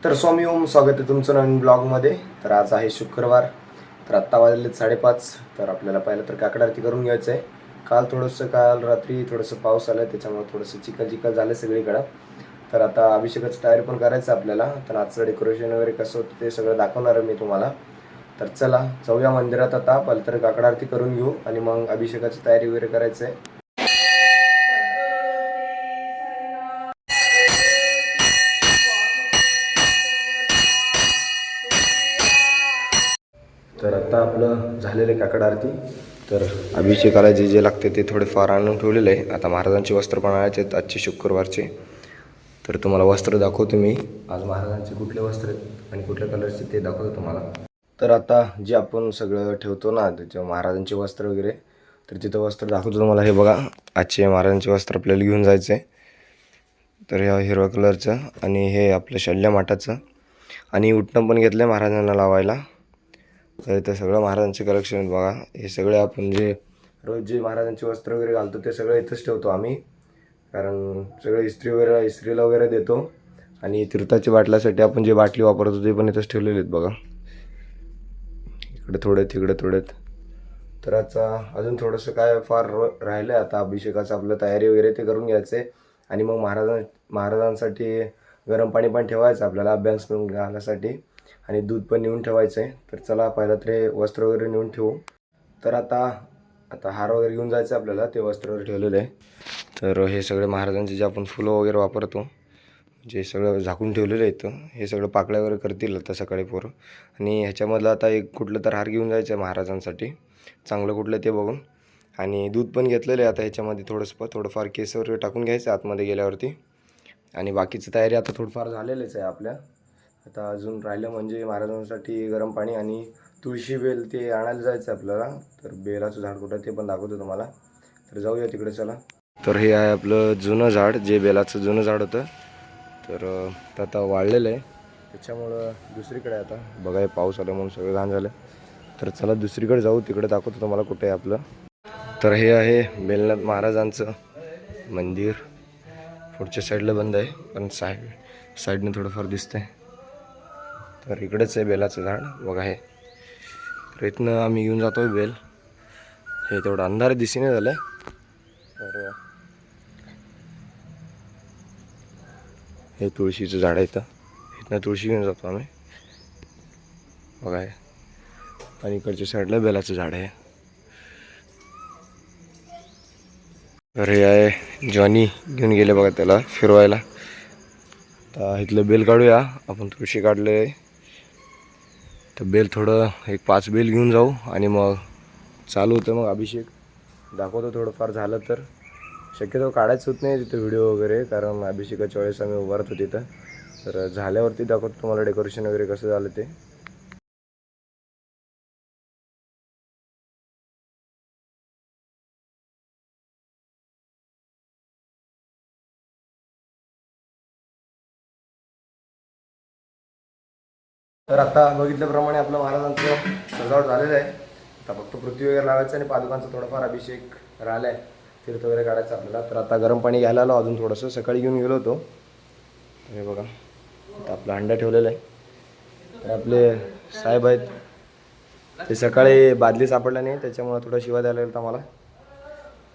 तर स्वामी ओम, स्वागत आहे तुमचं नवीन ब्लॉगमध्ये. तर आज आहे शुक्रवार. तर आत्ता वाजले 5:30. तर आपल्याला पहिलं तर काकड आरती करून घ्यायचं आहे. काल रात्री थोडंसं पाऊस आला, त्याच्यामुळे थोडंसं चिखल चिखल झालं सगळीकडं. तर आता अभिषेकाची तयारी पण करायचं आपल्याला. तर आजचं डेकोरेशन वगैरे कसं होतं ते सगळं दाखवणार आहे मी तुम्हाला. तर चला जाऊया मंदिरात. आता पहिलं तर काकड आरती करून घेऊ आणि मग अभिषेकाची तयारी वगैरे करायचं आहे. तर आता आपलं झालेलं आहे काकड आरती. तर अभिषेकाला जे जे लागते ते थोडेफार आणून ठेवलेलं आहे. आता महाराजांचे वस्त्र पण आणायचे आहेत आजचे शुक्रवारचे. तर तुम्हाला वस्त्र दाखवतो मी. आज महाराजांचे कुठले वस्त्र आहेत आणि कुठल्या कलरचे ते दाखवतो तुम्हाला. तर आता जे आपण सगळं ठेवतो ना, त्याच्या महाराजांचे वस्त्र वगैरे, तर तिथं वस्त्र दाखवतो तुम्हाला. हे बघा, आजचे महाराजांचे वस्त्र आपल्याला घेऊन जायचं आहे. तर ह्या हिरव्या कलरचं आणि हे आपलं शल्य माठाचं आणि उटणं पण घेतलं आहे महाराजांना लावायला. तर इथं सगळं महाराजांचे कलेक्शन आहेत बघा. हे सगळे आपण जे रोज जे महाराजांचे वस्त्र वगैरे घालतो ते सगळं इथंच ठेवतो आम्ही. कारण सगळं इस्त्रीला वगैरे देतो. आणि तीर्थाची बाटल्यासाठी आपण जे बाटली वापरतो ते पण इथंच ठेवलेले आहेत बघा. इकडे थोडे तिकडे थोडेत. तर आता अजून थोडंसं काय फार राहिलं आहे. आता अभिषेकाचं आपलं तयारी वगैरे ते करून घ्यायचं आहे. आणि मग महाराजांसाठी गरम पाणी पण ठेवायचं आपल्याला अभ्यास करून घालण्यासाठी. आणि दूध पण नेऊन ठेवायचं आहे. तर चला पहिलं तर हे वस्त्र वगैरे नेऊन ठेवू. तर आता हार वगैरे घेऊन जायचं आहे आपल्याला. ते वस्त्र वगैरे ठेवलेलं आहे. तर हे सगळे महाराजांचे जे आपण फुलं वगैरे वापरतो, जे सगळं झाकून ठेवलेलं आहे, हे सगळं पाकळ्या वगैरे करतील आता सकाळी पोरं. आणि ह्याच्यामधलं आता एक कुठलं तर हार घेऊन जायचं आहे महाराजांसाठी, चांगलं कुठलं ते बघून. आणि दूध पण घेतलेलं आहे. आता ह्याच्यामध्ये थोडंफार केस वगैरे टाकून घ्यायचं आतमध्ये गेल्यावरती. आणि बाकीची तयारी आता थोडंफार झालेलीच आहे आपल्या. आता अजून राहिलं म्हणजे महाराजांसाठी गरम पाणी आणि तुळशी बेल ते आणायला जायचं आहे आपल्याला. तर बेलाचं झाड कुठं ते पण दाखवतो तुम्हाला. तर जाऊया तिकडे, चला. तर हे आहे आपलं जुनं झाड, जे बेलाचं जुनं झाड होतं. तर आता वाळलेलं आहे, त्याच्यामुळं दुसरीकडे आता बघा. हे पाऊस आला म्हणून सगळं घाण झालं. तर चला दुसरीकडे जाऊ, तिकडे दाखवतो तुम्हाला कुठे आहे आपलं. तर हे आहे बेलनाथ महाराजांचं मंदिर. पुढच्या साईडला बंद आहे, पण साईडने थोडंफार दिसतंय. तर इकडेच आहे बेलाचं झाड बघा. हे तर इथनं आम्ही घेऊन जातो आहे बेल. हे तेवढं अंधार दिसेने झालं आहे. तर हे तुळशीचं झाड आहे. इथनं तुळशी घेऊन जातो आम्ही बघा. हे आणि इकडच्या साईडला बेलाचं झाड आहे. तर हे आहे जॉनी, घेऊन गेले बघा त्याला फिरवायला. आता इथलं बेल काढूया आपण. तुळशी काढले तर बेल थोडं 5 बेल घेऊन जाऊ आणि मग चालू होतं मग अभिषेक. दाखवतो थोडंफार झालं तर. शक्यतो काढायचं होत नाही तिथं व्हिडिओ वगैरे, कारण अभिषेकाच्या वेळेस आम्ही उभारत होतो तिथं. तर झाल्यावरती दाखवतो तुम्हाला डेकोरेशन वगैरे कसं झालं ते. तर आता बघितल्याप्रमाणे आपलं महाराजांचं सजावट झालेलं आहे. आता फक्त पृथ्वी वगैरे लावायचं आणि पादुकांचा थोडाफार अभिषेक राहिला आहे, तीर्थ वगैरे काढायचं आपल्याला. तर आता गरम पाणी घ्यायला आलो अजून थोडंसं. सकाळी घेऊन गेलो होतो. तर हे बघा, आता आपला हंडा ठेवलेला आहे. तर आपले साहेब आहेत, ते सकाळी बादली सापडला नाही, त्याच्यामुळे थोडं शिवा द्यायला लागलं मला.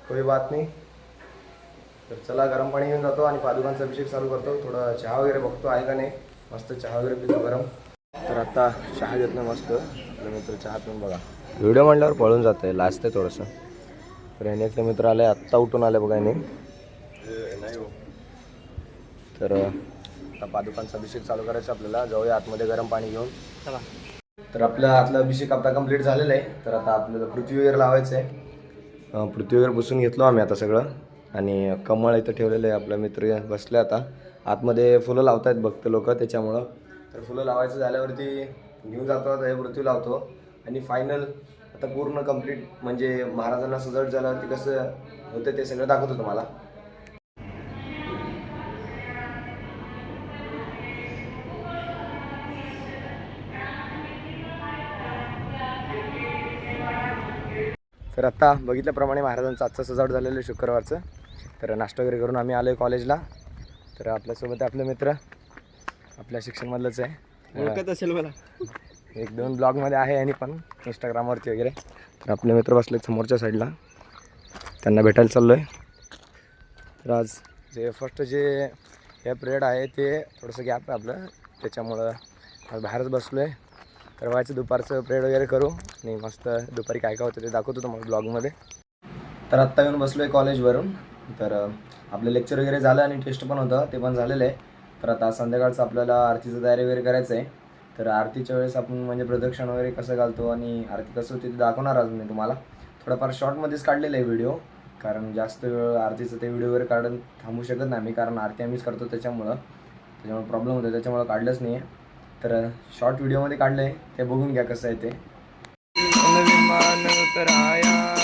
कोई बात नाही. तर चला गरम पाणी घेऊन जातो आणि पादुकांचा अभिषेक चालू करतो. थोडा चहा वगैरे बघतो आहे का नाही, मस्त चहा वगैरे पितो गरम. तर आता चहा घेतलं मस्त. आपला मित्र चहा पिऊन बघा. व्हिडिओ म्हणल्यावर पळून जातं आहे, लाजतं आहे थोडंसं. तर याने एक मित्र आले, आत्ता उठून आले बघा याने. तर आता पादुकांचा अभिषेक चालू करायचा आपल्याला. जाऊया आतमध्ये गरम पाणी घेऊन, चला. तर आपला आतला अभिषेक आता कंप्लीट झालेला आहे. तर आता आपल्याला पृथ्वी वगैरे लावायचं आहे. पृथ्वी वगैरे पुसून घेतलो आम्ही आता सगळं. आणि कमळ इथं ठेवलेलं आहे. आपला मित्र बसले आता आतमध्ये. फुलं लावत आहेत भक्त लोक, त्याच्यामुळं. तर फुलं लावायचं झाल्यावरती घेऊन जातो. आता हे पृथ्वी लावतो आणि फायनल आता पूर्ण कंप्लीट म्हणजे महाराजांना सजावट झाल्यावरती कसं होतं ते सगळं दाखवतो तुम्हाला. तर आता बघितल्याप्रमाणे महाराजांचं आजचं सजावट झालेलं आहे शुक्रवारचं. तर नाश्ता वगैरे करून आम्ही आलो आहे कॉलेजला. तर आपल्यासोबत आपले मित्र. आपल्या शिक्षणमधलंच आहे. ओळखत असेल मला. 1-2 ब्लॉगमध्ये आहे आणि पण इंस्टाग्रामवरती वगैरे. तर आपले मित्र बसले समोरच्या साईडला, त्यांना भेटायला चाललो आहे. तर आज जे फर्स्ट जे हे पिरियड आहे ते थोडंसं गॅप आहे आपलं, त्याच्यामुळं आज बाहेरच बसलो आहे. तर व्हायचं दुपारचं पिरियड वगैरे करू आणि मस्त दुपारी काय काय होतं ते दाखवतो तुम्हाला ब्लॉगमध्ये. तर आत्ता येऊन बसलो आहे कॉलेजवरून. तर आपलं लेक्चर वगैरे झालं आणि टेस्ट पण होतं, ते पण झालेलं आहे. तर आता संध्याकाळचं आपल्याला आरतीचं तयारी वगैरे करायचं आहे. तर आरतीच्या वेळेस आपण म्हणजे प्रदक्षिण वगैरे कसं घालतो आणि आरती कसं होती ते दाखवणार आज मी तुम्हाला. थोडाफार शॉर्टमध्येच काढलेलं आहे व्हिडिओ, कारण जास्त वेळ आरतीचं ते व्हिडिओ वगैरे काढून थांबू शकत नाही मी, कारण आरती आम्हीच करतो त्याच्यामुळे प्रॉब्लेम होतो, त्याच्यामुळं काढलंच नाही आहे. तर शॉर्ट व्हिडिओमध्ये काढलं आहे, ते बघून घ्या कसं आहे ते. विमान उतराया